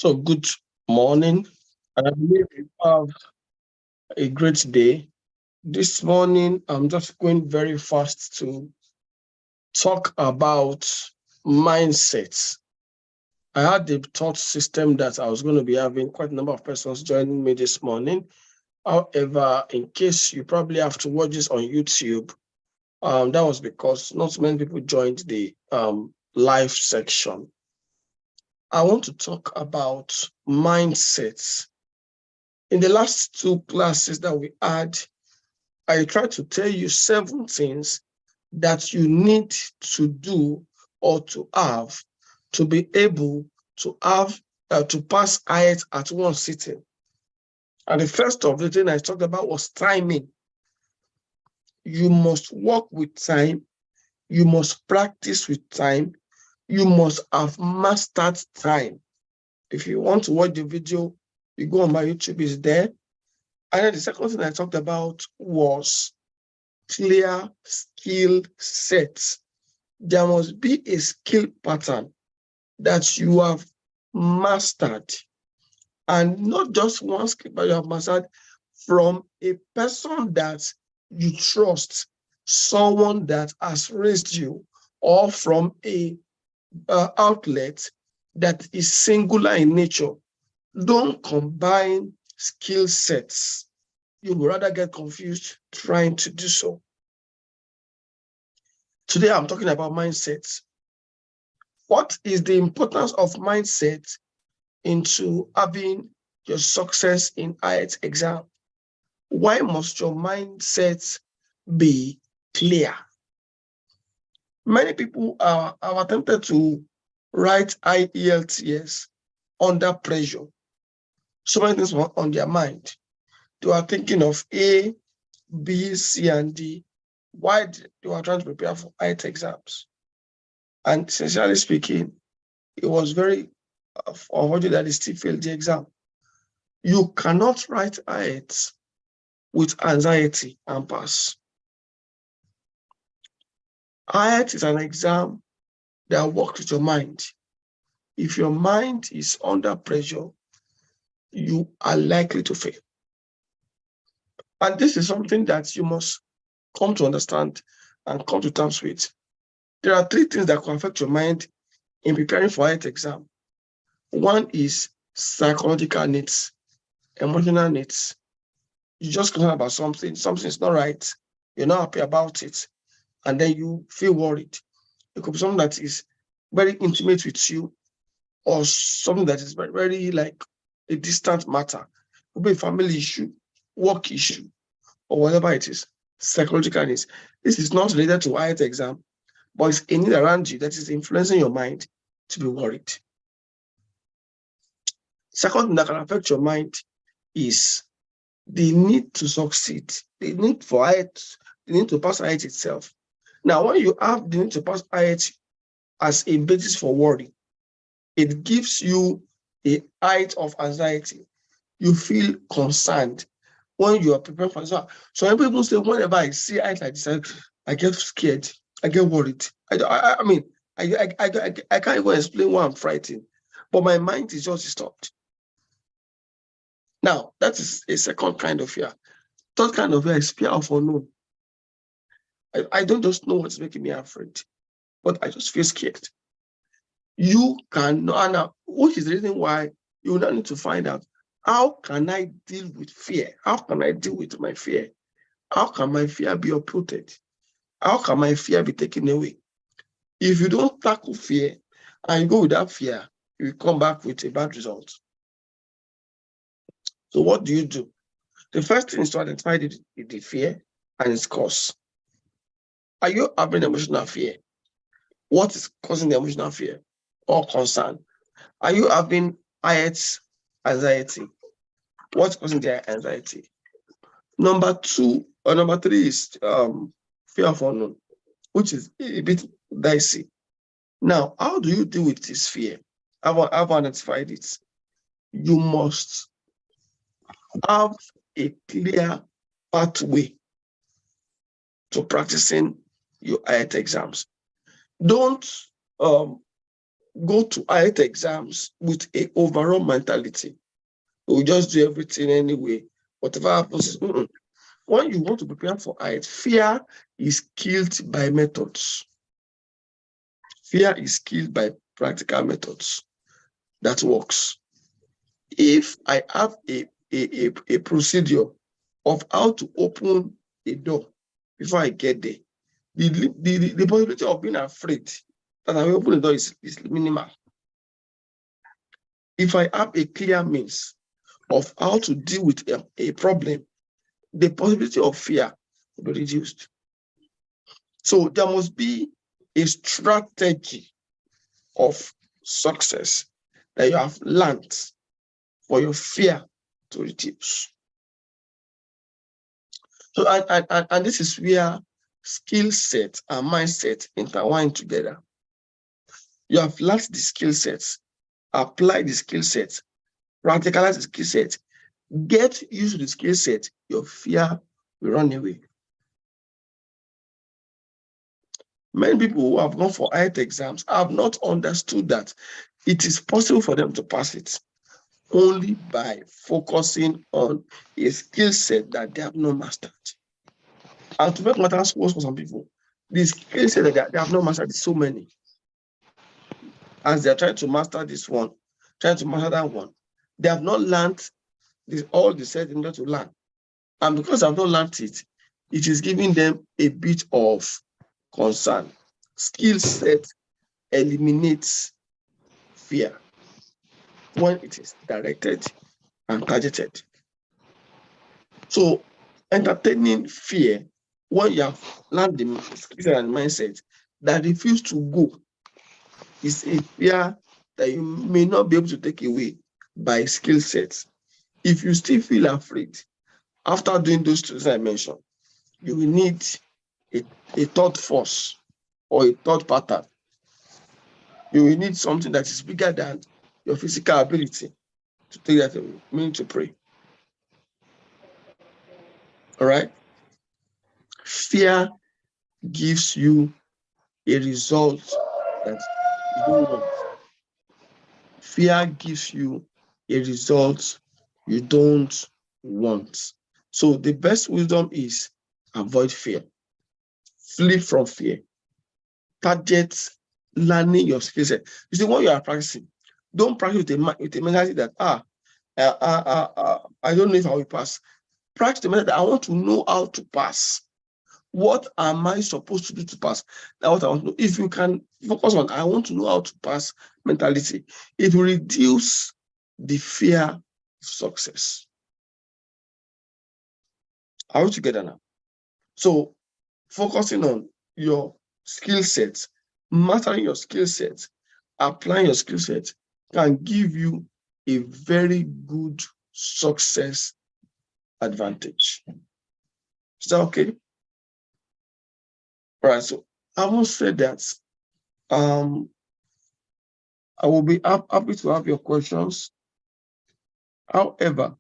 So, good morning. I believe you have a great day. This morning, I'm just going very fast to talk about mindsets. I had the thought system that I was going to be having quite a number of persons joining me this morning. However, in case you probably have to watch this on YouTube, that was because not many people joined the live section. I want to talk about mindsets. In the last two classes that we had, I tried to tell you 7 things that you need to do or to have to be able to have to pass IELTS at one sitting. And the first of the thing I talked about was timing. You must work with time. You must practice with time. You must have mastered time. If you want to watch the video, you go on my YouTube, it's there. And then the second thing I talked about was clear skill sets. There must be a skill pattern that you have mastered, and not just one skill, but you have mastered from a person that you trust, someone that has raised you, or from a outlet that is singular in nature. Don't combine skill sets. You would rather get confused trying to do so. Today, I'm talking about mindsets. What is the importance of mindset into having your success in IELTS exam? Why must your mindset be clear? Many people have attempted to write IELTS under pressure. So many things were on their mind. They were thinking of A, B, C, and D. Why they were trying to prepare for IELTS exams. And sincerely speaking, it was very unfortunate that they still failed the exam. You cannot write IELTS with anxiety and pass. IELTS is an exam that works with your mind. If your mind is under pressure, you are likely to fail. And this is something that you must come to understand and come to terms with. There are 3 things that can affect your mind in preparing for IELTS exam. One is psychological needs, emotional needs. You just concerned about something's not right, you're not happy about it, and then you feel worried. It could be something that is very intimate with you, or something that is very, very like a distant matter. It could be a family issue, work issue, or whatever it is. Psychological needs. This is not related to IELTS exam, but it's a need around you that is influencing your mind to be worried. Second thing that can affect your mind is the need to succeed, the need for IELTS, the need to pass IELTS itself. Now, when you have the need to pass IELTS as a basis for worry, it gives you a height of anxiety. You feel concerned when you are preparing for exam. So when people say, whenever I see IELTS like this, I get scared, I get worried. I mean, I can't even explain why I'm frightened, but my mind is just disturbed. Now, that is a second kind of fear. Third kind of fear is fear of unknown. I don't just know what's making me afraid, but I just feel scared. You cannot, which is the reason why you now need to find out, how can I deal with fear? How can I deal with my fear? How can my fear be uprooted? How can my fear be taken away? If you don't tackle fear and you go with that fear, you will come back with a bad result. So what do? The first thing is to identify the fear and its cause. Are you having emotional fear? What is causing the emotional fear or concern? Are you having IELTS anxiety? What's causing the anxiety? Number 2 or number 3 is fear of unknown, which is a bit dicey. Now, how do you deal with this fear? I've identified it. You must have a clear pathway to practicing your IELTS exams. Don't go to IELTS exams with an overall mentality. We'll just do everything anyway. Whatever happens, when you want to prepare for IELTS, fear is killed by methods. Fear is killed by practical methods that works. If I have a procedure of how to open a door before I get there, the possibility of being afraid that I will open the door is minimal. If I have a clear means of how to deal with a problem, the possibility of fear will be reduced. So there must be a strategy of success that you have learned for your fear to reduce. So and this is where skill set and mindset intertwine together. You have learned the skill sets, apply the skill sets, practicalize the skill set, get used to the skill set, your fear will run away. Many people who have gone for IELTS exams have not understood that it is possible for them to pass it only by focusing on a skill set that they have not mastered. And to make matters worse for some people, the skill set that they have not mastered is so many. As they're trying to master this one, trying to master that one, they have not learned all the set in order to learn. And because they have not learned it, it is giving them a bit of concern. Skill set eliminates fear when it is directed and targeted. So entertaining fear when you have learned the skill set and mindset that refuse to go is a fear that you may not be able to take away by skill sets. If you still feel afraid after doing those things I mentioned, you will need a third force or a third pattern. You will need something that is bigger than your physical ability to take that away, meaning to pray. All right? Fear gives you a result that you don't want. Fear gives you a result you don't want. So the best wisdom is avoid fear. Flee from fear. Target learning your skill set. You see, when you are practicing, don't practice with a mentality that I don't know if I will pass. Practice the mentality that I want to know how to pass. What am I supposed to do to pass? That's what I want to know. If you can focus on I want to know how to pass mentality, it will reduce the fear of success. Are we together now? So focusing on your skill sets, mastering your skill sets, applying your skill set can give you a very good success advantage. Is that okay? All right, so I will say that I will be happy to have your questions. However,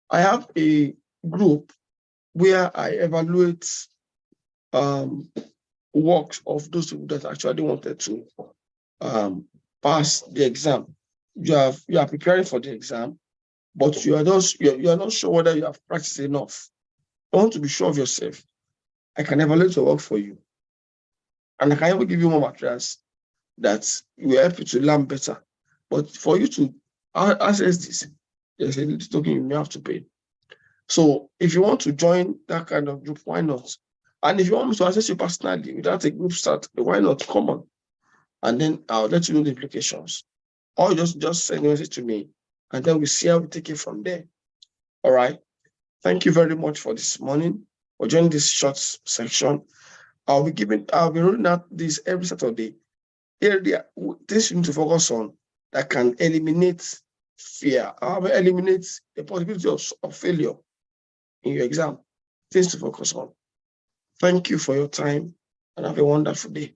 I have a group where I evaluate works of those people that actually wanted to pass the exam. You are preparing for the exam, but you are not sure whether you have practiced enough. I want to be sure of yourself. I can evaluate your work for you, and I can even give you more materials that will help you to learn better. But for you to access this, there's a little token you may have to pay. So if you want to join that kind of group, why not? And if you want me to access you personally without a group start, why not? Come on. And then I'll let you know the implications. Or just send a message to me, and then we see how we take it from there. All right. Thank you very much for this morning, for joining this short section. I'll be rolling out this every Saturday. Area this you need to focus on that can eliminate fear, eliminate the possibility of failure in your exam. Things to focus on. Thank you for your time and have a wonderful day.